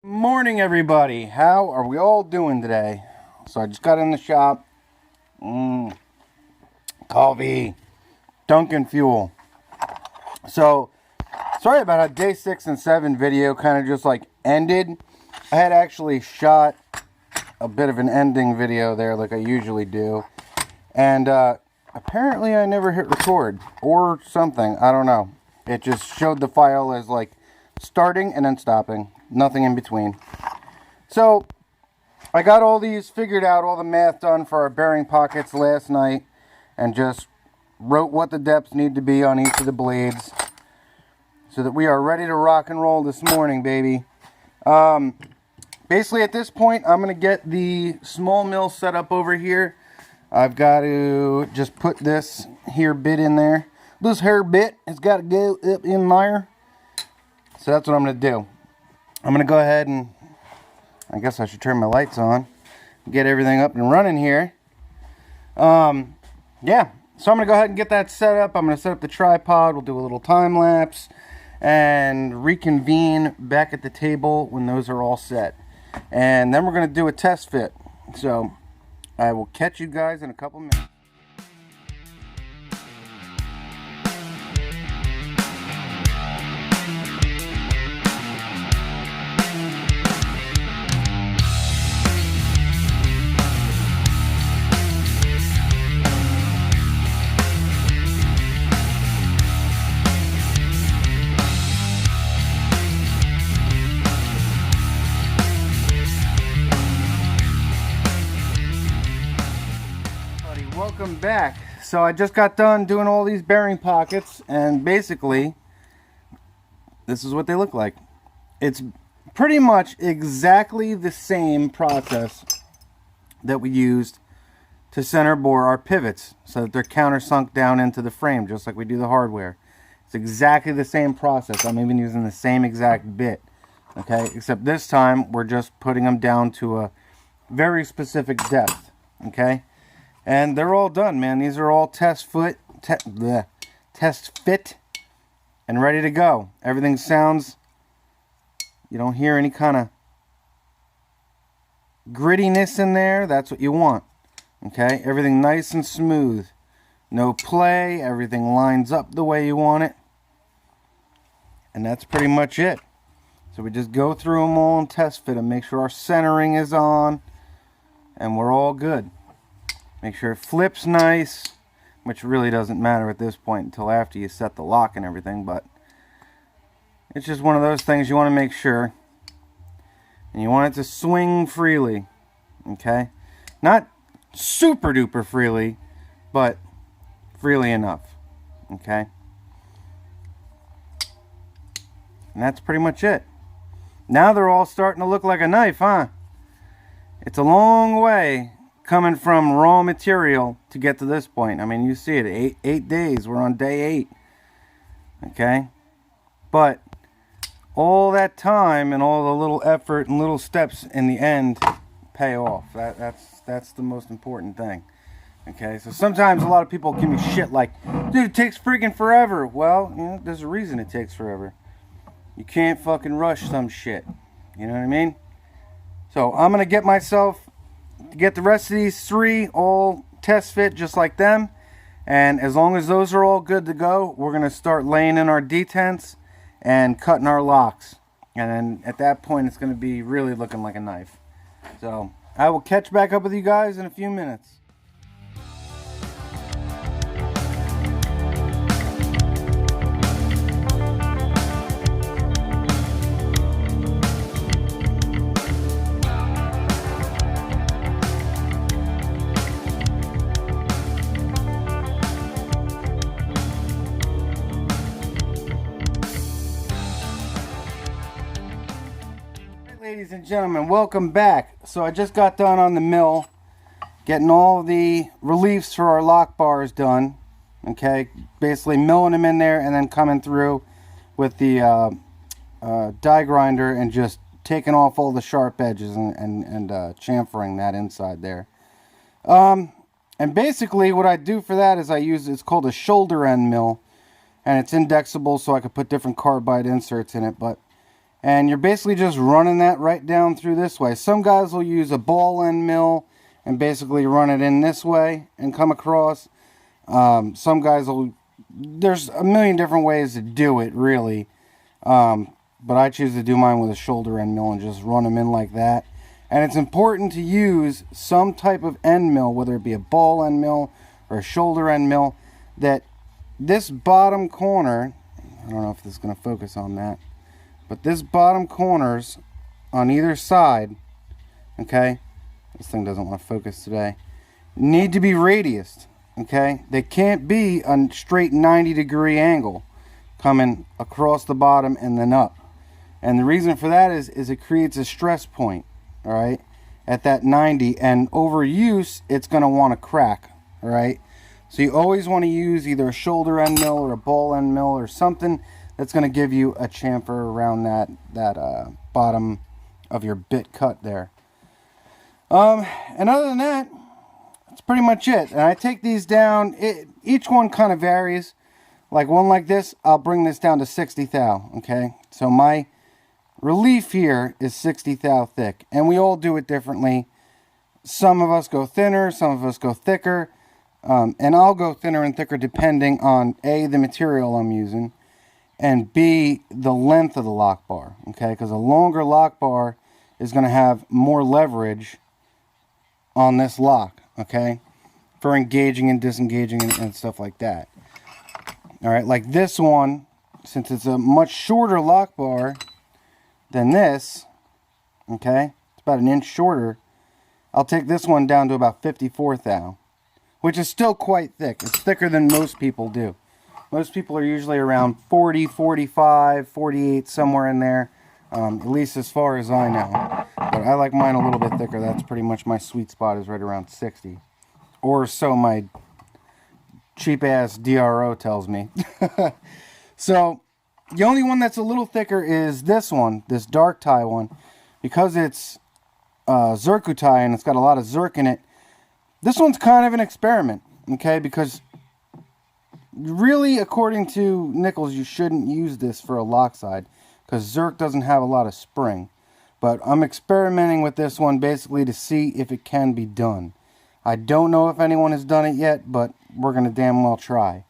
Morning, everybody. How are we all doing today? So I just got in the shop. Coffee, Dunkin' Fuel. So sorry about how day 6 and 7 video kind of just like ended. I had actually shot a bit of an ending video there like I usually do, and apparently I never hit record or something. I don't know. It just showed the file as like starting and then stopping, nothing in between. So I got all these figured out, all the math done for our bearing pockets last night, and just wrote what the depths need to be on each of the blades so that we are ready to rock and roll this morning, baby. Basically at this point I'm going to get the small mill set up over here. I've got to just put this here bit in there. This hair bit has got to go up in there. So that's what I'm going to do. I'm going to go ahead and, I guess I should turn my lights on, get everything up and running here. Yeah, so I'm going to go ahead and get that set up. I'm going to set up the tripod. We'll do a little time lapse and reconvene back at the table when those are all set. And then we're going to do a test fit. So I will catch you guys in a couple minutes. Welcome back. So I just got done doing all these bearing pockets, and basically this is what they look like. It's pretty much exactly the same process that we used to center bore our pivots so that they're countersunk down into the frame, just like we do the hardware. It's exactly the same process. I'm even using the same exact bit, okay, except this time we're just putting them down to a very specific depth, okay. And they're all done, man. These are all test fit and ready to go. Everything sounds, you don't hear any kind of grittiness in there. That's what you want, okay? Everything nice and smooth. No play. Everything lines up the way you want it. And that's pretty much it. So we just go through them all and test fit them. Make sure our centering is on. And we're all good. Make sure it flips nice, which really doesn't matter at this point until after you set the lock and everything, but it's just one of those things you want to make sure. And you want it to swing freely, okay? Not super duper freely, but freely enough, okay? And that's pretty much it. Now they're all starting to look like a knife, huh? It's a long way coming from raw material to get to this point. I mean, you see it, eight days. We're on day 8. Okay? But all that time and all the little effort and little steps in the end pay off. That's the most important thing. Okay? So sometimes a lot of people give me shit like, dude, it takes freaking forever. Well, you know, there's a reason it takes forever. You can't fucking rush some shit. You know what I mean? So I'm going to get myself to get the rest of these 3 all test fit just like them, and as long as those are all good to go, we're going to start laying in our detents and cutting our locks, and then at that point it's going to be really looking like a knife. So I will catch back up with you guys in a few minutes. Ladies and gentlemen, welcome back. So I just got done on the mill getting all the reliefs for our lock bars done. Okay, basically milling them in there and then coming through with the die grinder and just taking off all the sharp edges and chamfering that inside there. And basically what I do for that is it's called a shoulder end mill, and it's indexable so I could put different carbide inserts in it. But And you're basically just running that right down through this way. Some guys will use a ball end mill and basically run it in this way and come across. Some guys will, there's a million different ways to do it, really. But I choose to do mine with a shoulder end mill and just run them in like that. And it's important to use some type of end mill, whether it be a ball end mill or a shoulder end mill, that this bottom corner, I don't know if this is going to focus on that, but this bottom corners on either side, okay, this thing doesn't want to focus today, need to be radiused, okay? They can't be a straight 90-degree angle coming across the bottom and then up. And the reason for that is it creates a stress point, all right, at that 90, and overuse, it's going to want to crack, all right? So you always want to use either a shoulder end mill or a ball end mill or something that's going to give you a chamfer around that bottom of your bit cut there. And other than that, that's pretty much it. And I take these down, each one kind of varies. Like one like this, I'll bring this down to 60 thou, okay? So my relief here is 60 thou thick, and we all do it differently. Some of us go thinner, some of us go thicker, and I'll go thinner and thicker depending on A, the material I'm using, and B, the length of the lock bar, okay? Because a longer lock bar is going to have more leverage on this lock, okay? For engaging and disengaging and stuff like that. All right, like this one, since it's a much shorter lock bar than this, okay? It's about an inch shorter. I'll take this one down to about 54 thou, which is still quite thick. It's thicker than most people do. Most people are usually around 40, 45, 48, somewhere in there, at least as far as I know. But I like mine a little bit thicker. That's pretty much my sweet spot, is right around 60. Or so my cheap-ass DRO tells me. So the only one that's a little thicker is this one, this dark tie one. Because it's Zircutie and it's got a lot of Zirc in it, this one's kind of an experiment, okay? Because really, according to Nichols, you shouldn't use this for a lock side, because Zirc doesn't have a lot of spring. But I'm experimenting with this one basically to see if it can be done. I don't know if anyone has done it yet, but we're going to damn well try.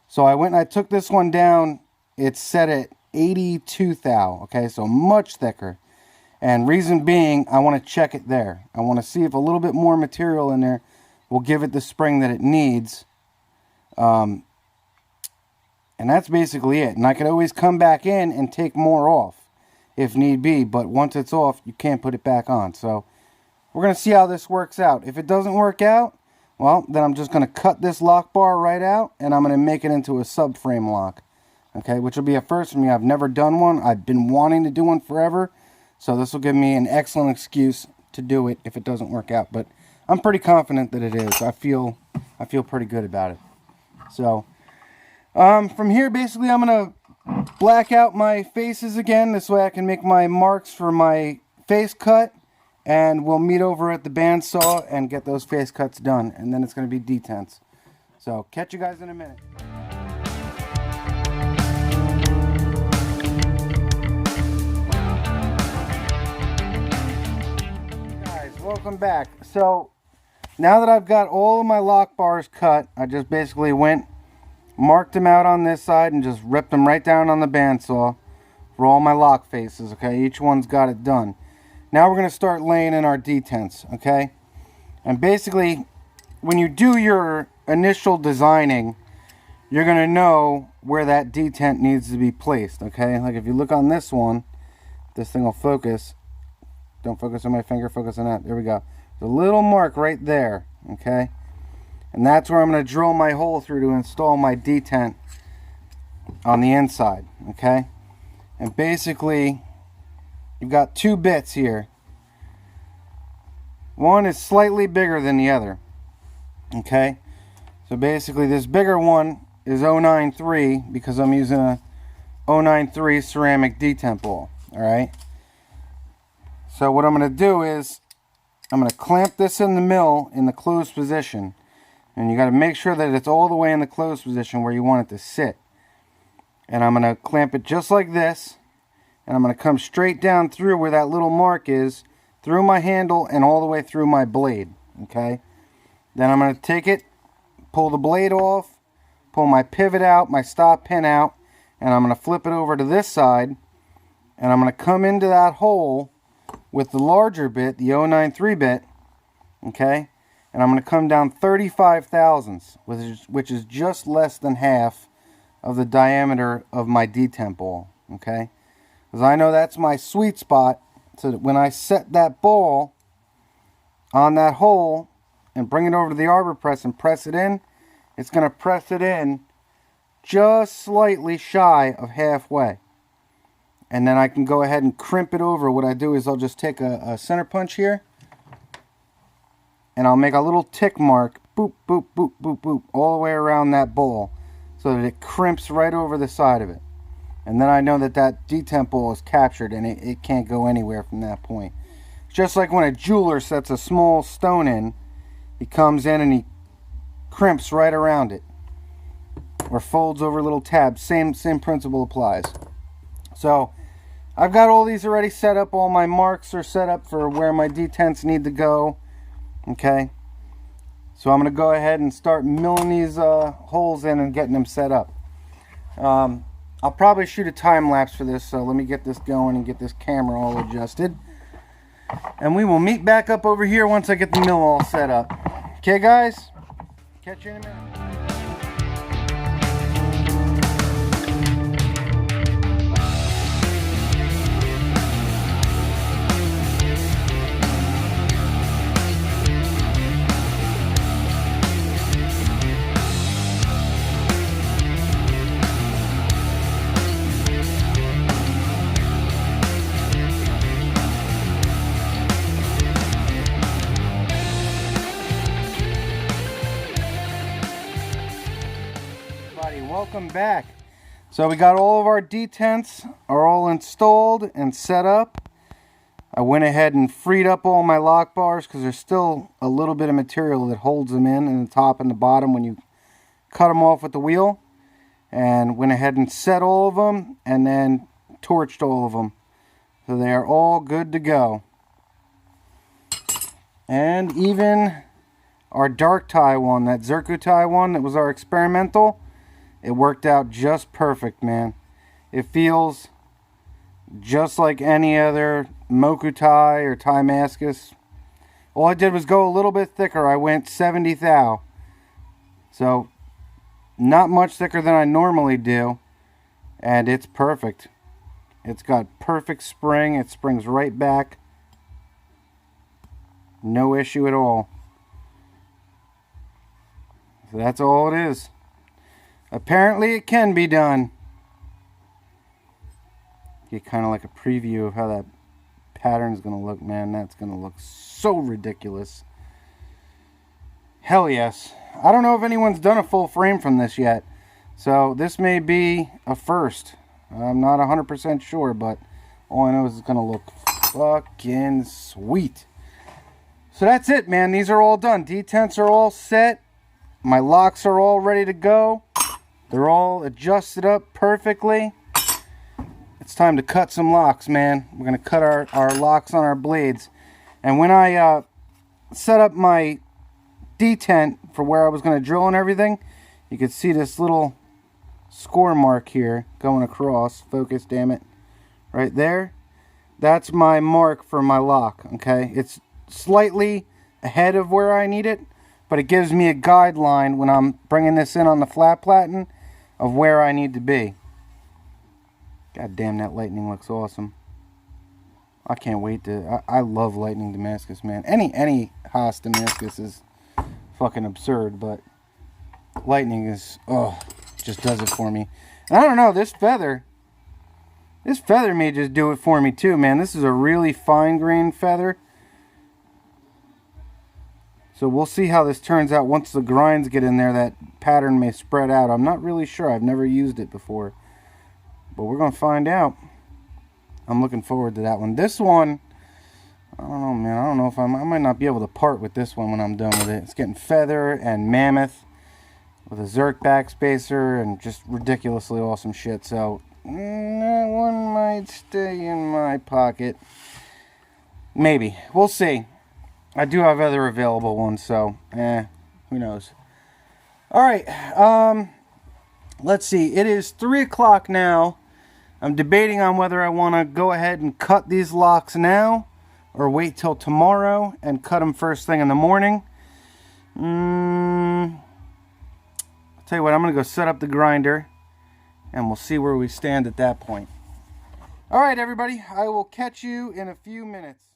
So I went and I took this one down. It's set at 82 thou, okay, so much thicker. And reason being, I want to check it there. I want to see if a little bit more material in there will give it the spring that it needs. And that's basically it. And I could always come back in and take more off if need be. But once it's off, you can't put it back on. So we're going to see how this works out. If it doesn't work out, well, then I'm just going to cut this lock bar right out, and I'm going to make it into a subframe lock. Okay, which will be a first for me. I've never done one. I've been wanting to do one forever. So this will give me an excellent excuse to do it if it doesn't work out. But I'm pretty confident that it is. I feel pretty good about it. So from here, basically, I'm going to black out my faces again. This way I can make my marks for my face cut. And we'll meet over at the bandsaw and get those face cuts done. And then it's going to be detents. So catch you guys in a minute. Welcome back. So now that I've got all of my lock bars cut, I just basically went, marked them out on this side and just ripped them right down on the bandsaw for all my lock faces. Okay, each one's got it done. Now we're going to start laying in our detents. Okay, and basically when you do your initial designing, you're going to know where that detent needs to be placed. Okay, like if you look on this one, this thing will focus. Don't focus on my finger, focus on that. There we go. There's a little mark right there, okay? And that's where I'm going to drill my hole through to install my detent on the inside, okay? And basically, you've got two bits here. One is slightly bigger than the other, okay? So basically, this bigger one is 093 because I'm using a 093 ceramic detent ball, all right? So what I'm going to do is I'm going to clamp this in the mill in the closed position. And you got to make sure that it's all the way in the closed position where you want it to sit. And I'm going to clamp it just like this. And I'm going to come straight down through where that little mark is, through my handle and all the way through my blade. Okay? Then I'm going to take it, pull the blade off, pull my pivot out, my stop pin out, and I'm going to flip it over to this side, and I'm going to come into that hole with the larger bit, the 093 bit, okay, and I'm going to come down 35 thousandths, which is just less than half of the diameter of my detent ball, okay, because I know that's my sweet spot, so that when I set that ball on that hole and bring it over to the arbor press and press it in, it's going to press it in just slightly shy of halfway. And then I can go ahead and crimp it over. What I do is I'll just take a center punch here, and I'll make a little tick mark, boop, boop, boop, boop, boop, all the way around that ball, so that it crimps right over the side of it. And then I know that that detent ball is captured, and it can't go anywhere from that point. Just like when a jeweler sets a small stone in, he comes in and he crimps right around it, or folds over little tabs. Same principle applies. So I've got all these already set up. All my marks are set up for where my detents need to go. Okay, so I'm going to go ahead and start milling these holes in and getting them set up. I'll probably shoot a time lapse for this, so let me get this going and get this camera all adjusted, and we will meet back up over here once I get the mill all set up. Okay guys, catch you in a minute. Welcome back. So we got all of our detents are all installed and set up. I went ahead and freed up all my lock bars because there's still a little bit of material that holds them in the top and the bottom when you cut them off with the wheel. And went ahead and set all of them and then torched all of them. So they are all good to go. And even our dark tie one, that Zirco tie one that was our experimental, it worked out just perfect, man. It feels just like any other Moku tie or tie Mascus. All I did was go a little bit thicker. I went 70 thou. So, not much thicker than I normally do. And it's perfect. It's got perfect spring. It springs right back. No issue at all. So that's all it is. Apparently it can be done. Get kind of like a preview of how that pattern is going to look, man. That's going to look so ridiculous. Hell yes. I don't know if anyone's done a full frame from this yet. So this may be a first. I'm not 100% sure, but all I know is it's going to look fucking sweet. So that's it, man. These are all done. Detents are all set. My locks are all ready to go. They're all adjusted up perfectly. It's time to cut some locks, man. We're going to cut our locks on our blades. And when I set up my detent for where I was going to drill and everything, you can see this little score mark here going across. Focus, damn it. Right there. That's my mark for my lock, okay? It's slightly ahead of where I need it, but it gives me a guideline when I'm bringing this in on the flat platen of where I need to be. God damn, that lightning looks awesome. I can't wait to... I love lightning Damascus, man. Any Haas Damascus is fucking absurd, but lightning is... oh, just does it for me. And I don't know, this feather may just do it for me too, man. This is a really fine-grained feather. So we'll see how this turns out. Once the grinds get in there, that pattern may spread out. I'm not really sure. I've never used it before. But we're going to find out. I'm looking forward to that one. This one, I don't know, man. I don't know if I might not be able to part with this one when I'm done with it. It's getting feather and mammoth with a Zerk backspacer and just ridiculously awesome shit. So That one might stay in my pocket. Maybe. We'll see. I do have other available ones, so, who knows. Alright, let's see. It is 3 o'clock now. I'm debating on whether I want to go ahead and cut these locks now or wait till tomorrow and cut them first thing in the morning. I'll tell you what, I'm going to go set up the grinder and we'll see where we stand at that point. Alright everybody, I will catch you in a few minutes.